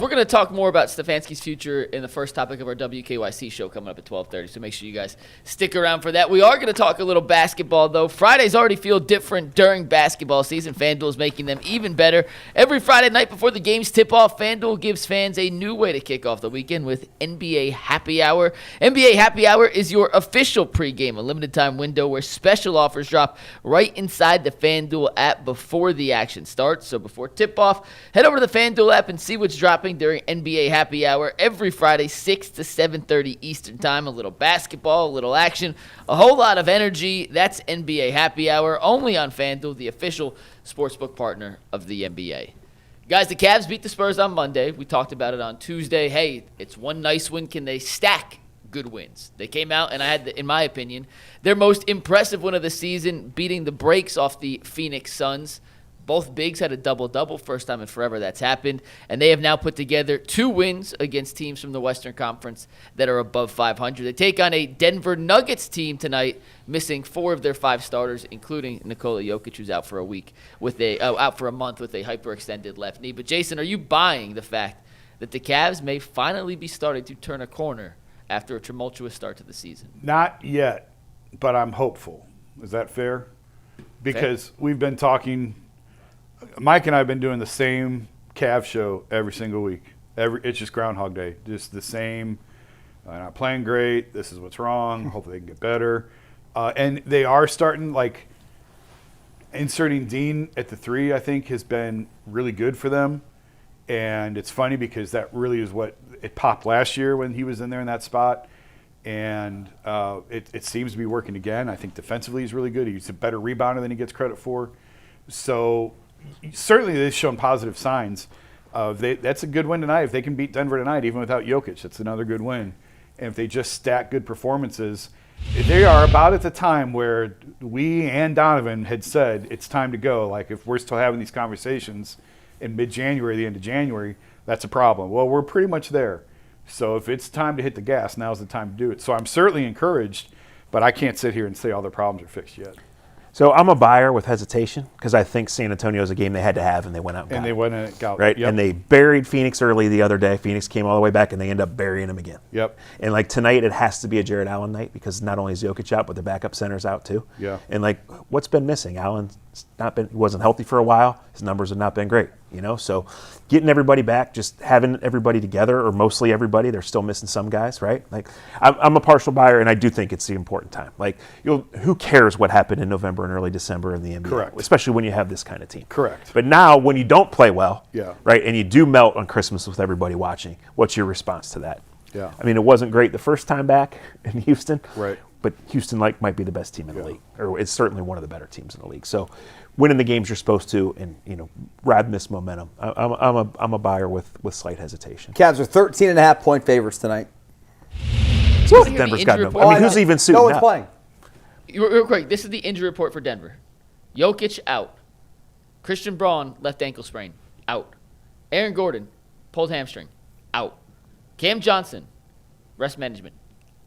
We're going to talk more about Stefanski's future in the first topic of our WKYC show coming up at 12:30, so make sure you guys stick around for that. We are going to talk a little basketball, though. Fridays already feel different during basketball season. FanDuel is making them even better. Every Friday night before the games tip off, FanDuel gives fans a new way to kick off the weekend with NBA Happy Hour. NBA Happy Hour is your official pregame, a limited-time window where special offers drop right inside the FanDuel app before the action starts. So before tip-off, head over to the FanDuel app and see what's dropping during NBA Happy Hour every Friday, 6 to 7:30 Eastern Time. A little basketball, a little action, a whole lot of energy. That's NBA Happy Hour, only on FanDuel, the official sportsbook partner of the NBA. Guys, the Cavs beat the Spurs on Monday. We talked about it on Tuesday. Hey, it's one nice win. Can they stack good wins? They came out and I had, in my opinion, their most impressive win of the season, beating the brakes off the Phoenix Suns. Both bigs had a double-double, first time in forever that's happened, and they have now put together 2 wins against teams from the Western Conference that are above 500. They take on a Denver Nuggets team tonight, missing 4 of their 5 starters, including Nikola Jokic, who's out for a week out for a month with a hyperextended left knee. But Jason, are you buying the fact that the Cavs may finally be starting to turn a corner after a tumultuous start to the season? Not yet, but I'm hopeful. Is that fair? Because we've been talking. Mike and I have been doing the same Cavs show every single week. It's just Groundhog Day. Just the same. Not playing great. This is what's wrong. Hopefully they can get better. And they are starting, like, inserting Dean at the 3, I think, has been really good for them. And it's funny because that really is what it popped last year when he was in there in that spot. And it seems to be working again. I think defensively he's really good. He's a better rebounder than he gets credit for. So certainly they've shown positive signs. That's a good win tonight. If they can beat Denver tonight, even without Jokic, that's another good win. And if they just stack good performances, they are about at the time where we and Donovan had said it's time to go. Like, if we're still having these conversations in mid-January, the end of January, that's a problem. Well, we're pretty much there. So if it's time to hit the gas, now's the time to do it. So I'm certainly encouraged, but I can't sit here and say all their problems are fixed yet. So I'm a buyer with hesitation because I think San Antonio is a game they had to have, and they went out and got it. And they went and got it. Right? Yep. And they buried Phoenix early the other day. Phoenix came all the way back, and they end up burying them again. Yep. And, like, tonight it has to be a Jared Allen night because not only is Jokic out, but the backup center's out too. Yeah. And, like, what's been missing? Allen's he wasn't healthy for a while. His numbers have not been great, So getting everybody back, just having everybody together, or mostly everybody, they're still missing some guys, right? Like, I'm a partial buyer, and I do think it's the important time. Like, who cares what happened in November and early December in the NBA? Correct. Especially when you have this kind of team. Correct. But now, when you don't play well, Yeah. right, and you do melt on Christmas with everybody watching, what's your response to that? Yeah. I mean, it wasn't great the first time back in Houston. Right. But Houston, might be the best team in the league, or it's certainly one of the better teams in the league. So, winning the games you're supposed to, and ride miss momentum. I'm a buyer with slight hesitation. Cavs are 13.5-point favorites tonight. Denver's got no. I mean, who's even suiting No one's up? playing. Real quick, this is the injury report for Denver. Jokic out. Christian Braun, left ankle sprain, out. Aaron Gordon, pulled hamstring, out. Cam Johnson, rest management,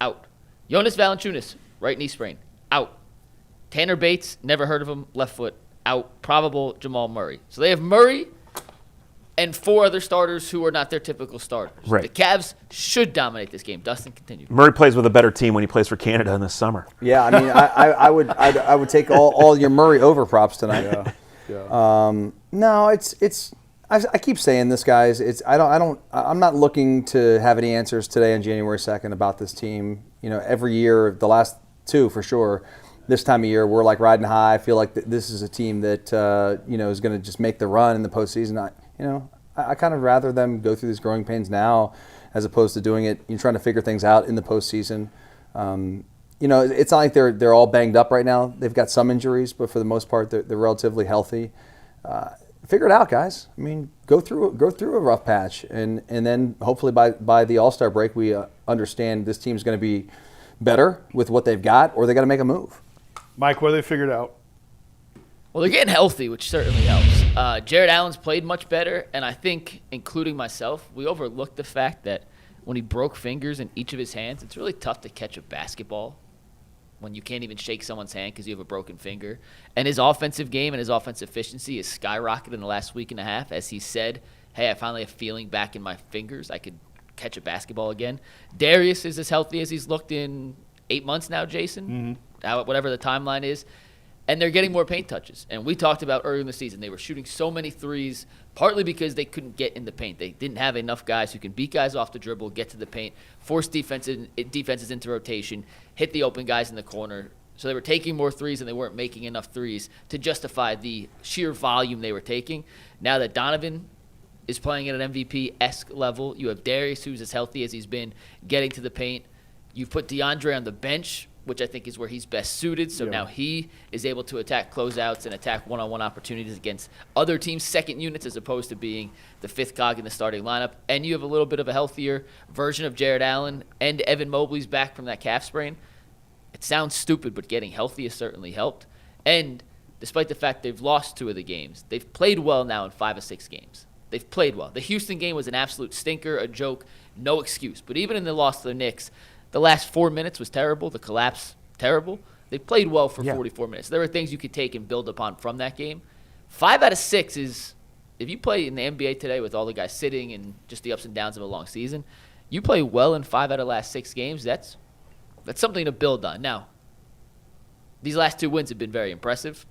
out. Jonas Valanciunas, right knee sprain, out. Tanner Bates, never heard of him, left foot, out. Probable Jamal Murray. So they have Murray and 4 other starters who are not their typical starters. Right. The Cavs should dominate this game. Dustin, continue. Murray plays with a better team when he plays for Canada in the summer. Yeah, I mean, I would take all your Murray over props tonight. Yeah. No, I keep saying this, guys. I'm not looking to have any answers today on January 2nd about this team. Every year, the last 2 for sure. This time of year, we're like riding high. I feel like this is a team that is going to just make the run in the postseason. I kind of rather them go through these growing pains now, as opposed to doing it, trying to figure things out in the postseason. It's not like they're all banged up right now. They've got some injuries, but for the most part, they're relatively healthy. Figure it out, guys. I mean, go through a rough patch, and then hopefully by the All-Star break, we understand this team's going to be better with what they've got, or they got to make a move. Mike, what have they figured out? Well, they're getting healthy, which certainly helps. Jared Allen's played much better, and I think, including myself, we overlooked the fact that when he broke fingers in each of his hands, it's really tough to catch a basketball when you can't even shake someone's hand because you have a broken finger. And his offensive game and his offensive efficiency has skyrocketed in the last week and a half. As he said, hey, I finally have feeling back in my fingers. I could catch a basketball again. Darius is as healthy as he's looked in 8 months now, Jason, whatever the timeline is. And they're getting more paint touches. And we talked about earlier in the season, they were shooting so many threes, partly because they couldn't get in the paint. They didn't have enough guys who can beat guys off the dribble, get to the paint, force defenses into rotation, hit the open guys in the corner. So they were taking more threes and they weren't making enough threes to justify the sheer volume they were taking. Now that Donovan is playing at an MVP-esque level, you have Darius, who's as healthy as he's been, getting to the paint. You've put DeAndre on the bench, which I think is where he's best suited. So now he is able to attack closeouts and attack one-on-one opportunities against other teams' second units as opposed to being the fifth cog in the starting lineup. And you have a little bit of a healthier version of Jared Allen, and Evan Mobley's back from that calf sprain. It sounds stupid, but getting healthy has certainly helped. And despite the fact they've lost 2 of the games, they've played well now in 5 of 6 games. They've played well. The Houston game was an absolute stinker, a joke, no excuse. But even in the loss to the Knicks, the last 4 minutes was terrible. The collapse, terrible. They played well for 44 minutes. There are things you could take and build upon from that game. 5 out of 6 is, if you play in the NBA today with all the guys sitting and just the ups and downs of a long season, you play well in 5 out of the last 6 games, that's something to build on. Now, these last 2 wins have been very impressive.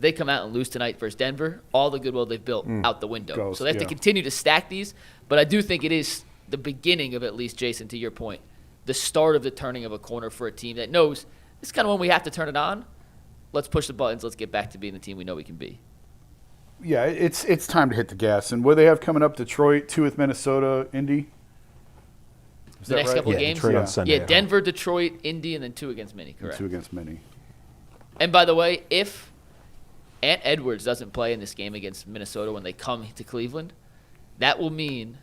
They come out and lose tonight versus Denver. All the goodwill they've built out the window. So they have to continue to stack these. But I do think it is the beginning of, at least, Jason, to your point, the start of the turning of a corner for a team that knows this is kind of when we have to turn it on. Let's push the buttons. Let's get back to being the team we know we can be. Yeah, it's time to hit the gas. And what do they have coming up? Detroit, 2 with Minnesota, Indy? Is The that next right? couple Yeah, games? Detroit on Sunday. Yeah, Denver, Detroit, Indy, and then 2 against Minnie, correct? 2 against Minnie. And by the way, if Ant Edwards doesn't play in this game against Minnesota when they come to Cleveland, that will mean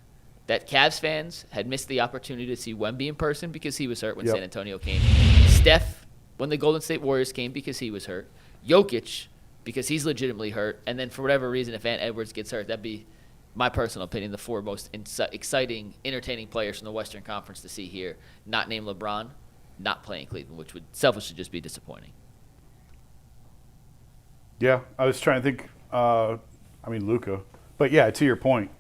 that Cavs fans had missed the opportunity to see Wemby in person because he was hurt when San Antonio came. Steph when the Golden State Warriors came because he was hurt. Jokic because he's legitimately hurt. And then for whatever reason, if Ant Edwards gets hurt, that'd be, my personal opinion, the 4 most exciting, entertaining players from the Western Conference to see here, not named LeBron, not playing Cleveland, which would selfishly just be disappointing. Yeah, I was trying to think, Luka. But yeah, to your point,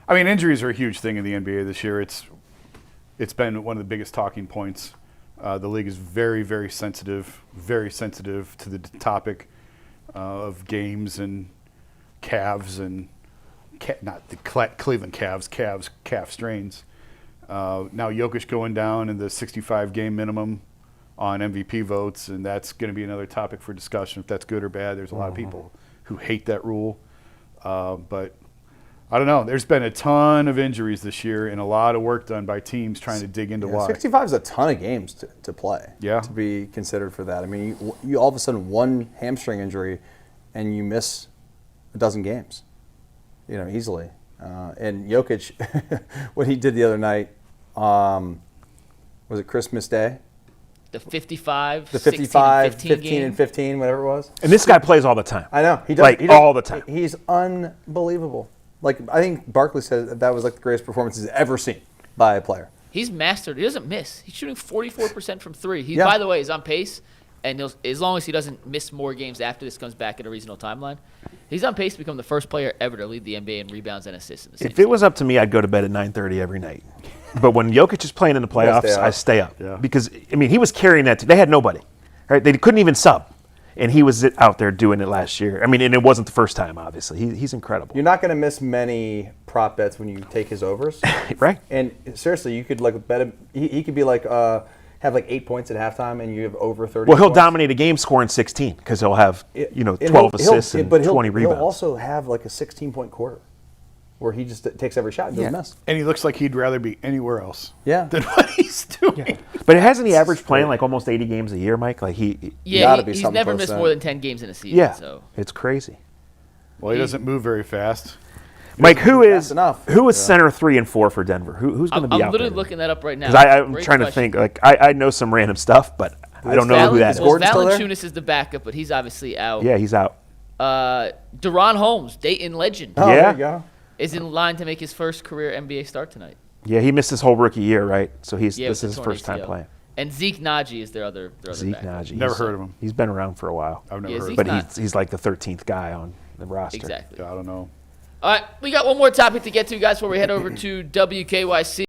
injuries are a huge thing in the NBA this year. It's been one of the biggest talking points. The league is very, very sensitive to the topic of games and calves and not the Cleveland Cavs, calf strains. Now Jokic going down in the 65-game minimum on MVP votes, and that's going to be another topic for discussion if that's good or bad. There's a lot of people who hate that rule. But I don't know. There's been a ton of injuries this year and a lot of work done by teams trying to dig into why. 65 is a ton of games to play, to be considered for that. You all of a sudden 1 hamstring injury and you miss a dozen games, easily. And Jokic, what he did the other night, was it Christmas Day? The 55, 15 and 15, whatever it was. And this guy plays all the time. I know. He does. All the time. He's unbelievable. I think Barkley said that was the greatest performance he's ever seen by a player. He's mastered. He doesn't miss. He's shooting 44% from 3. He, by the way, is on pace, and as long as he doesn't miss more games after this comes back in a reasonable timeline, he's on pace to become the first player ever to lead the NBA in rebounds and assists in the same If it was up to me, I'd go to bed at 9:30 every night. But when Jokic is playing in the playoffs, I stay up. Yeah. Because, he was carrying that. They had nobody. Right? They couldn't even sub. And he was out there doing it last year. And it wasn't the first time, obviously. He's incredible. You're not going to miss many prop bets when you take his overs. Right. And seriously, you could bet him. He could be have 8 points at halftime and you have over 30 Well, he'll points. dominate a game scoring 16 because he'll have 12 assists and 20 rebounds. He'll also have a 16-point quarter where he just takes every shot and doesn't miss. And he looks like he'd rather be anywhere else than what he's doing. Yeah. But hasn't he averaged playing almost 80 games a year, Mike? he's something never close missed to more that. than 10 games in a season. Yeah, So. it's crazy. Well, he doesn't move very fast. Mike, who is enough. center 3 and 4 for Denver? Who's going to be I'm out literally there? looking that up right now. Because I'm Great trying to question. think. I know some random stuff, but I don't know who that is. Gordon still there? Valanciunas is the backup, but he's obviously out. Yeah, he's out. Deron Holmes, Dayton legend, Oh, Yeah. there you go. is in line to make his first career NBA start tonight. Yeah, he missed his whole rookie year, right? So this with is the his torn first time ACL. playing. And Zeke Naji is their other Zeke backup. Naji. Never heard of him. He's been around for a while. I've never Yeah, heard Zeke's of him. But not- he's like the 13th guy on the roster. Exactly. Yeah, I don't know. All right, we got one more topic to get to, guys, before we head over to WKYC.